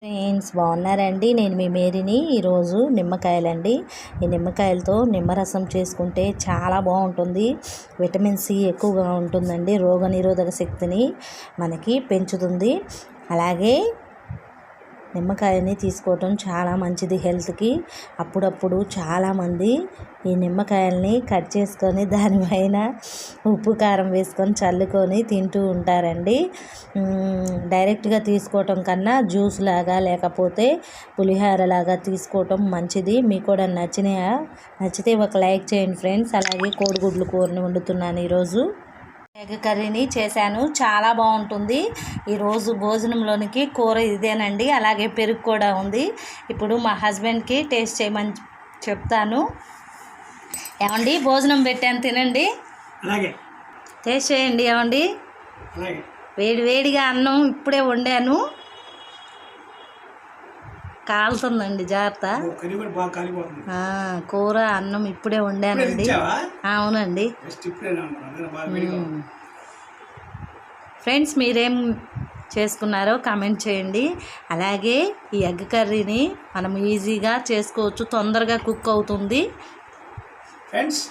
Friends బాగున్నారండి. నేను మీ మేరీని. ఈరోజు నిమ్మకాయలండి. ఈ నిమ్మకాయలతో నిమ్మరసం చేసుకుంటే చాలా బాగుంటుంది. విటమిన్ సి ఎక్కువగా ఉంటుందండి. రోగనిరోధక శక్తిని మనకి పెంచుతుంది. అలాగే నిమ్మకాయని తీసుకోవటం చాలా మంచిది హెల్త్కి. అప్పుడప్పుడు చాలామంది ఈ నిమ్మకాయల్ని కట్ చేసుకొని దానిపైన ఉప్పు కారం వేసుకొని చల్లుకొని తింటూ ఉంటారండి. డైరెక్ట్గా తీసుకోవటం కన్నా జ్యూస్ లాగా లేకపోతే పులిహోర లాగా తీసుకోవటం మంచిది. మీకు కూడా నచ్చితే ఒక లైక్ చేయండి ఫ్రెండ్స్. అలాగే కోడిగుడ్లు కూరని వండుతున్నాను. ఈరోజు ఎగ్ కర్రీని చేశాను, చాలా బాగుంటుంది. ఈరోజు భోజనంలోనికి కూర ఇదేనండి. అలాగే పెరుగు కూడా ఉంది. ఇప్పుడు మా హస్బెండ్కి టేస్ట్ చేయమని చెప్తాను. ఏమండి, భోజనం పెట్టాను, తినండి. టేస్ట్ చేయండి. ఏమండి, వేడిగా అన్నం ఇప్పుడే వండాను. కాలుతుందండి, జాగ్రత్త. కూర అన్నం ఇప్పుడే వండానండి. అవునండి ఫ్రెండ్స్, మీరేం చేసుకున్నారో కామెంట్ చేయండి. అలాగే ఈ ఎగ్ కర్రీని మనం ఈజీగా చేసుకోవచ్చు, తొందరగా కుక్ అవుతుంది ఫ్రెండ్స్.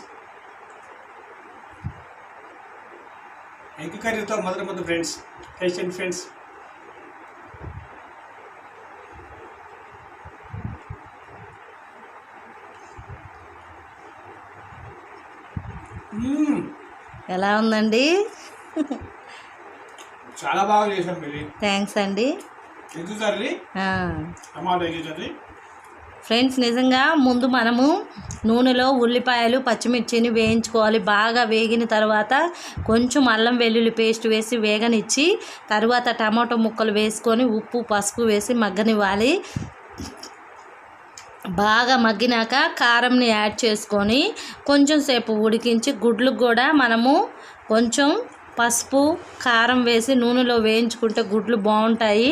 ఎగ్ కర్రీతో మొదలు ఫ్రెండ్స్, టేస్ట్ చేయండి ఫ్రెండ్స్. ఎలా ఉందండి? చాలా బాగా చేశాం మీరు. థ్యాంక్స్ అండి. Egg curry, tomato egg curry. Friends, నిజంగా ముందు మనము నూనెలో ఉల్లిపాయలు పచ్చిమిర్చిని వేయించుకోవాలి. బాగా వేగిన తర్వాత కొంచెం అల్లం వెల్లుల్లి పేస్ట్ వేసి వేగనిచ్చి తర్వాత టమాటో ముక్కలు వేసుకొని ఉప్పు పసుపు వేసి మగ్గనివ్వాలి. బాగా మగ్గినాక కారంని యాడ్ చేసుకొని కొంచెం సేపు ఉడికించి గుడ్లకు కూడా మనము కొంచెం పసుపు కారం వేసి నూనెలో వేయించుకుంటే గుడ్లు బాగుంటాయి.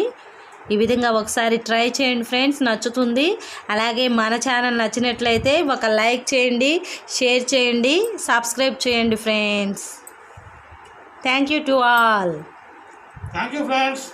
ఈ విధంగా ఒకసారి ట్రై చేయండి ఫ్రెండ్స్, నచ్చుతుంది. అలాగే మన ఛానల్ నచ్చినట్లయితే ఒక లైక్ చేయండి, షేర్ చేయండి, సబ్స్క్రైబ్ చేయండి friends. Thank you to all. Thank you friends.